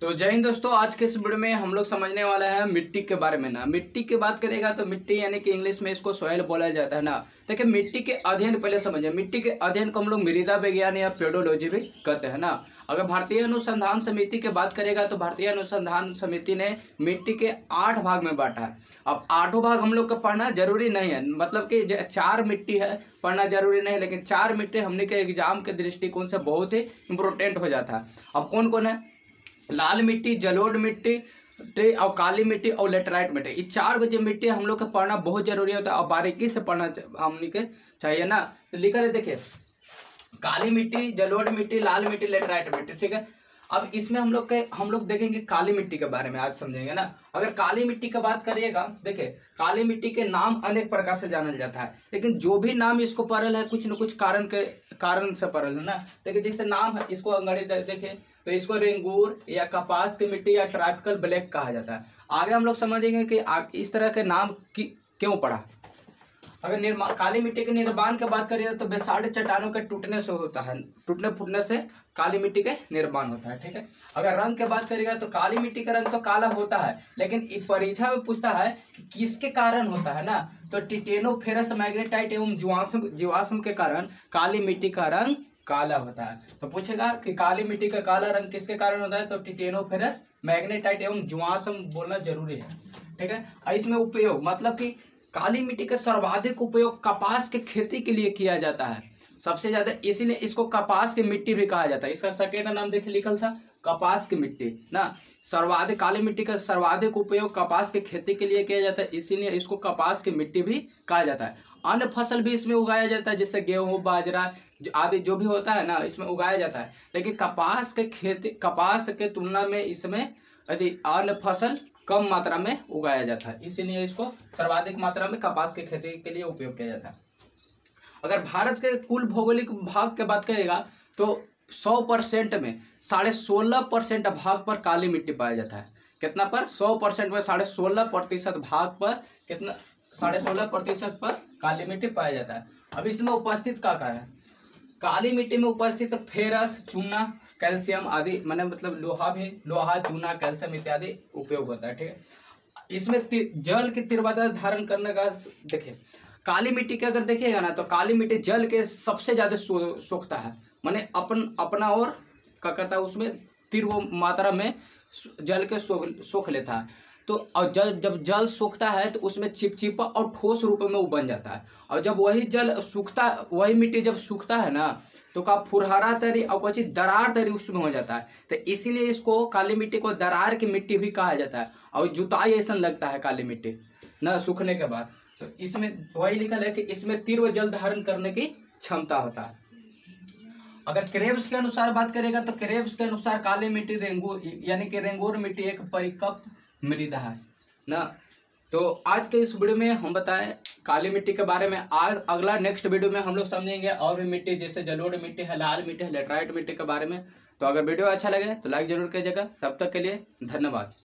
तो जय हिंद दोस्तों, आज के इस वीडियो में हम लोग समझने वाला है मिट्टी के बारे में। ना मिट्टी की बात करेगा तो मिट्टी यानी कि इंग्लिश में इसको सॉइल बोला जाता है। ना देखिए, मिट्टी के अध्ययन पहले समझिए। मिट्टी के अध्ययन को हम लोग मृदा विज्ञान या पेडोलॉजी भी कहते हैं। ना अगर भारतीय अनुसंधान समिति की बात करेगा तो भारतीय अनुसंधान समिति ने मिट्टी के 8 भाग में बांटा है। अब 8 भाग हम लोग को पढ़ना जरूरी नहीं है, मतलब कि 4 मिट्टी है पढ़ना जरूरी नहीं है, लेकिन 4 मिट्टी हमने के एग्जाम के दृष्टिकोण से बहुत ही इंपॉर्टेंट हो जाता है। अब कौन कौन है? लाल मिट्टी, जलोढ़ मिट्टी और काली मिट्टी और लेटराइट मिट्टी। ये 4 जो मिट्टी हम लोग का पढ़ना बहुत जरूरी होता है और बारीकी से पढ़ना हमने के चाहिए। ना तो लिखा है, देखिए, काली मिट्टी, जलोढ़ मिट्टी, लाल मिट्टी, लेटराइट मिट्टी। ठीक है, अब इसमें हम लोग देखेंगे काली मिट्टी के बारे में आज समझेंगे। ना अगर काली मिट्टी की बात करिएगा, देखिए, काली मिट्टी के नाम अनेक प्रकार से जाना जाता है, लेकिन जो भी नाम इसको पड़ल है कुछ न कुछ कारण से पड़ल है। ना देखिए, जैसे नाम है, इसको अंग्रेजी देखें तो इसको रेंगूर या कपास की मिट्टी या ट्रॉपिकल ब्लैक कहा जाता है। आगे हम लोग समझेंगे कि इस तरह के नाम क्यों पड़ा। अगर काली मिट्टी के निर्माण की बात करें तो बेसाल्ट चट्टानों के टूटने से होता है, टूटने फूटने से काली मिट्टी के निर्माण होता है। ठीक है, अगर रंग की बात करेगा तो काली मिट्टी का रंग तो काला होता है, लेकिन परीक्षा में पूछता है कि किसके कारण होता है। ना तो टिटेनोफेरस मैग्नेटाइट एवं जीवाश्म के कारण काली मिट्टी का रंग काला होता है। तो पूछेगा कि काली मिट्टी का काला रंग किसके कारण होता है, तो टिटेनोफेरस मैग्नेटाइट एवं जीवाश्म बोलना जरूरी है। ठीक है, इसमें उपयोग मतलब कि काली मिट्टी का सर्वाधिक उपयोग कपास के खेती के लिए किया जाता है, सबसे ज्यादा, इसीलिए इसको कपास की मिट्टी भी कहा जाता है। इसका सेकेंड नाम देखिए लिखल था, कपास की मिट्टी। ना सर्वाधिक काली मिट्टी का सर्वाधिक उपयोग कपास की खेती के लिए किया जाता है, इसीलिए इसको कपास की मिट्टी भी कहा जाता है। अन्य फसल भी इसमें उगाया जाता है, जैसे गेहूं, बाजरा आदि जो भी होता है ना इसमें उगाया जाता है, लेकिन कपास के तुलना में इसमें अन्य फसल कम मात्रा में उगाया जाता है, इसीलिए इसको सर्वाधिक मात्रा में कपास की खेती के लिए उपयोग किया जाता है। अगर भारत के कुल भौगोलिक भाग की बात करेगा तो 100% में 16.5% भाग पर काली मिट्टी पाया जाता है। कितना पर? 100% में 16.5% भाग पर कितना? 16.5% पर काली मिट्टी पाया जाता है। अब इसमें उपस्थित क्या है? काली मिट्टी में उपस्थित फेरस, चूना, कैल्शियम आदि, मतलब लोहा, चूना, कैल्शियम इत्यादि उपयोग होता है। ठीक है, इसमें जल की तीव्रता धारण करने का, देखिए, काली मिट्टी के अगर देखिएगा ना तो काली मिट्टी जल के सबसे ज्यादा सोखता है, माने अपना और क्या करता है, उसमें तीव्र मात्रा में जल के सोख लेता है। तो और जब जल सूखता है तो उसमें चिपचिपा और ठोस रूप में वो बन जाता है, और जब वही मिट्टी जब सूखता है ना तो का फुरहारा तरी और कुछ दरार तरी उसमें हो जाता है। तो इसीलिए इसको काली मिट्टी को दरार की मिट्टी भी कहा जाता है, और जुताई ऐसा लगता है काली मिट्टी ना सूखने के बाद। तो इसमें वही लिखा है कि इसमें तीव्र जल धारण करने की क्षमता होता है। अगर क्रेब्स के अनुसार बात करेगा तो क्रेब्स के अनुसार काली मिट्टी रेंगूर मिट्टी एक परिपक्व मृदा है। ना तो आज के इस वीडियो में हम बताएं काली मिट्टी के बारे में। आज अगला नेक्स्ट वीडियो में हम लोग समझेंगे और भी मिट्टी, जैसे जलोढ़ मिट्टी है, लाल मिट्टी है, लेटराइट मिट्टी के बारे में। तो अगर वीडियो अच्छा लगे तो लाइक जरूर कीजिएगा। तब तक के लिए धन्यवाद।